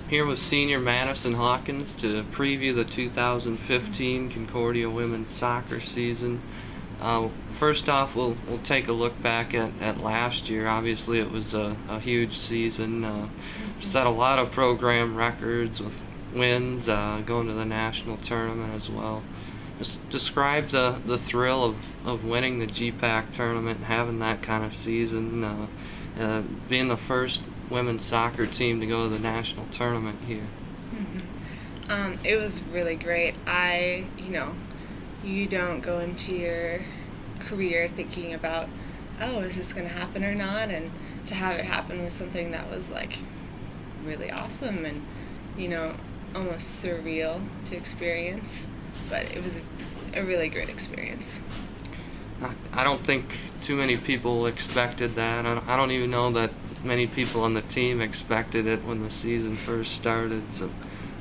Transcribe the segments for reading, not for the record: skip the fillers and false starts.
here with senior Madison Hawkins to preview the 2015 Concordia women's soccer season. First off, we'll take a look back at last year. Obviously, it was a huge season. Set a lot of program records with wins, going to the national tournament as well. Just describe the thrill of winning the GPAC tournament, having that kind of season, being the first women's soccer team to go to the national tournament here. It was really great. You don't go into your career thinking about, oh, is this going to happen or not? And to have it happen was something that was like really awesome and, almost surreal to experience. But it was a really great experience. I don't think too many people expected that. I don't even know that many people on the team expected it when the season first started. So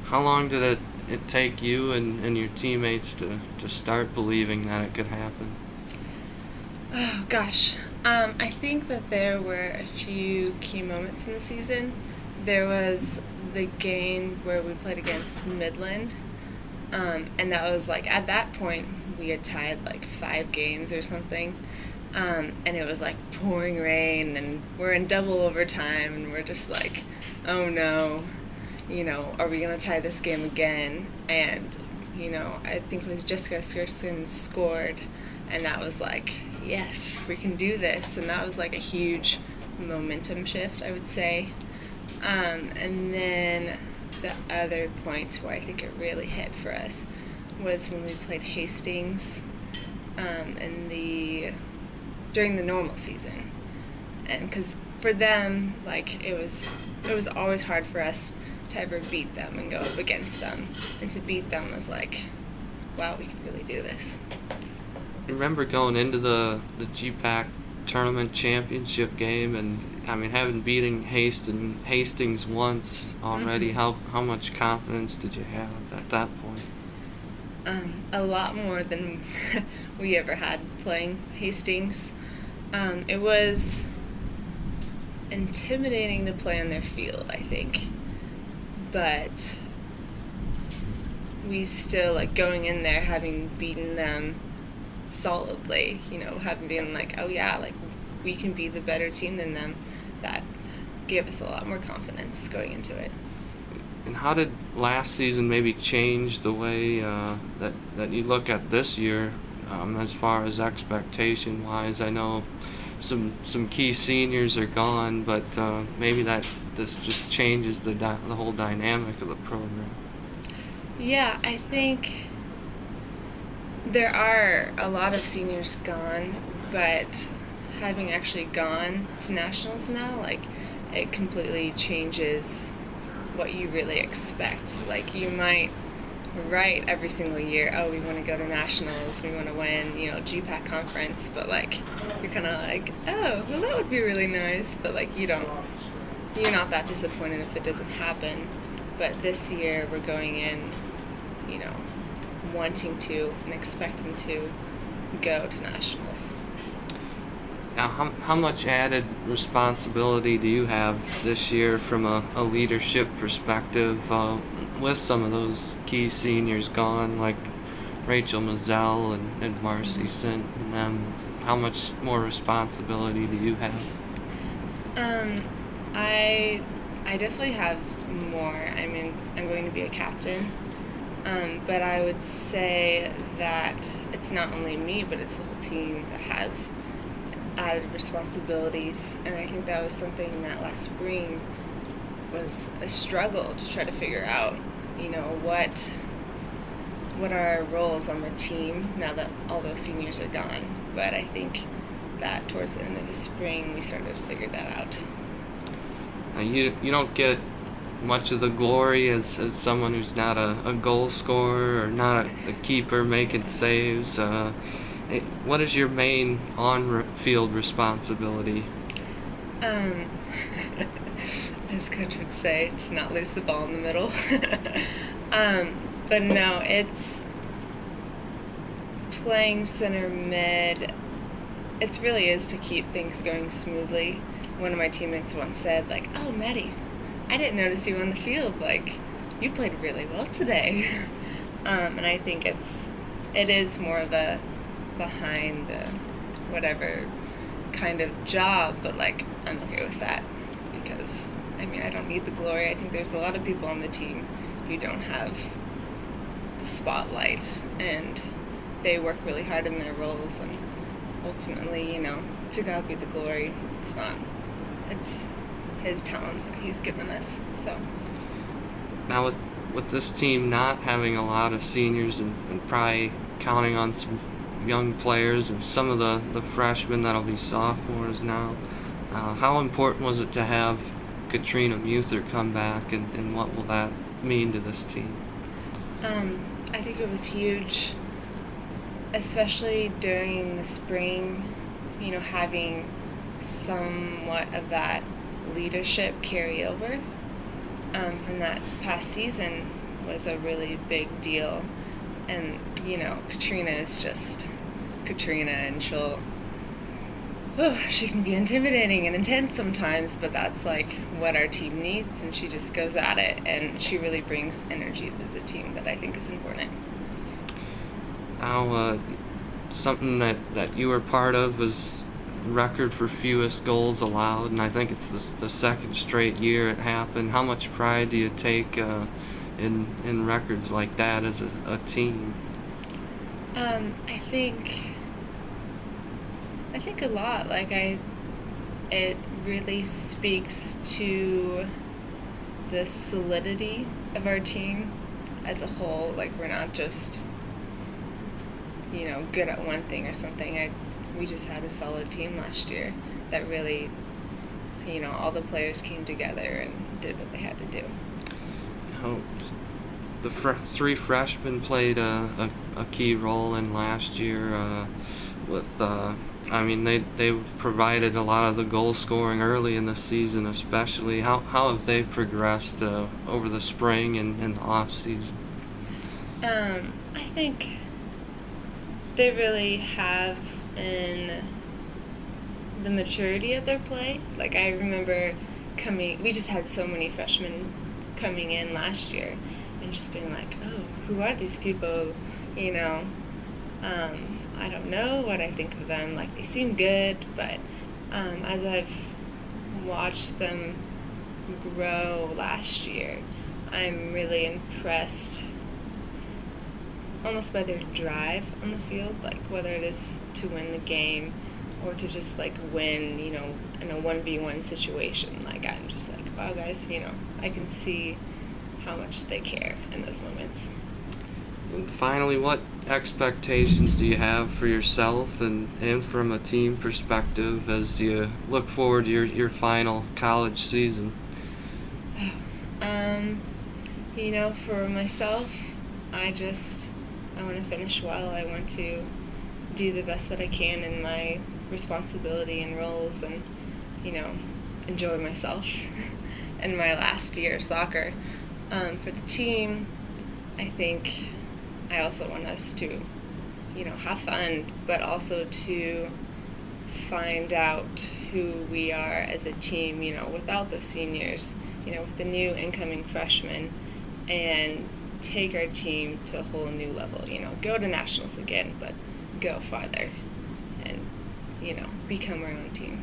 how long did it take you and your teammates to start believing that it could happen? Oh gosh, I think that there were a few key moments in the season. There was the game where we played against Midland, and that was like, at that point we had tied like 5 games or something. And it was like pouring rain and we're in double overtime and we're just like, oh no, are we going to tie this game again? And, I think it was Jessica Skersten scored and that was like, yes, we can do this. And that was like a huge momentum shift, I would say. And then the other point where I think it really hit for us was when we played Hastings during the normal season, and because for them, like, it was always hard for us to ever beat them and go up against them, and to beat them was like, wow, we can really do this. I remember going into the GPAC tournament championship game, and having beaten Hastings once already. Mm-hmm. How much confidence did you have at that point? A lot more than we ever had playing Hastings. It was intimidating to play on their field, I think. But we still, like, going in there, having beaten them solidly, having been like, oh yeah, like, we can be the better team than them, that gave us a lot more confidence going into it. And how did last season maybe change the way that you look at this year, as far as expectation-wise? I know some key seniors are gone, but maybe this just changes the whole dynamic of the program. Yeah, I think there are a lot of seniors gone, but having actually gone to nationals now, like, it completely changes what you really expect. Like, you might write every single year, oh, we want to go to nationals, we want to win, GPAC conference, but like, you're kind of like, oh, well, that would be really nice, but like, you're not that disappointed if it doesn't happen. But this year we're going in, wanting to and expecting to go to nationals. Now, how much added responsibility do you have this year from a leadership perspective, with some of those key seniors gone, like Rachel Mazzell and Marcy Sint and them? How much more responsibility do you have? I definitely have more. I'm going to be a captain, but I would say that it's not only me, but it's the whole team that has added responsibilities, and I think that was something that last spring was a struggle to try to figure out, what are our roles on the team now that all those seniors are gone. But I think that towards the end of the spring we started to figure that out. Now, you don't get much of the glory as someone who's not a goal scorer or not a keeper making saves. What is your main on-field responsibility? As coach would say, to not lose the ball in the middle. But no, it's playing center mid. It really is to keep things going smoothly. One of my teammates once said, like, oh, Maddie, I didn't notice you on the field. Like, you played really well today. And I think it is more of a behind the whatever kind of job, but like I'm okay with that because I mean I don't need the glory. I think there's a lot of people on the team who don't have the spotlight and they work really hard in their roles and ultimately, to God be the glory. It's his talents that he's given us. So Now with this team not having a lot of seniors and probably counting on some young players and some of the freshmen that'll be sophomores now, how important was it to have Katrina Muther come back, and what will that mean to this team? I think it was huge, especially during the spring, having somewhat of that leadership carry over from that past season was a really big deal. And, Katrina is just Katrina, and she can be intimidating and intense sometimes, but that's like what our team needs, and she just goes at it, and she really brings energy to the team that I think is important. Now, something that you were part of was record for fewest goals allowed, and I think it's the second straight year it happened. How much pride do you take in records like that as a team? I think a lot. It really speaks to the solidity of our team as a whole. Like, we're not just, good at one thing or something. We just had a solid team last year that really, all the players came together and did what they had to do. The three freshmen played a key role in last year they provided a lot of the goal scoring early in the season, especially. How have they progressed over the spring and the off season? I think they really have in the maturity of their play. Like, I remember we just had so many freshmen coming in last year and just being like, oh, who are these people? I don't know what I think of them. Like, they seem good, but as I've watched them grow last year, I'm really impressed almost by their drive on the field, like whether it is to win the game or to just like win, in a 1v1 situation. Like, I'm just like, wow, guys, I can see how much they care in those moments. And finally, what expectations do you have for yourself and from a team perspective as you look forward to your final college season? For myself, I want to finish well. I want to do the best that I can in my responsibility and roles and, enjoy myself in my last year of soccer. For the team, I think I also want us to, have fun, but also to find out who we are as a team, without the seniors, with the new incoming freshmen, and take our team to a whole new level, go to nationals again, but go farther and, become our own team.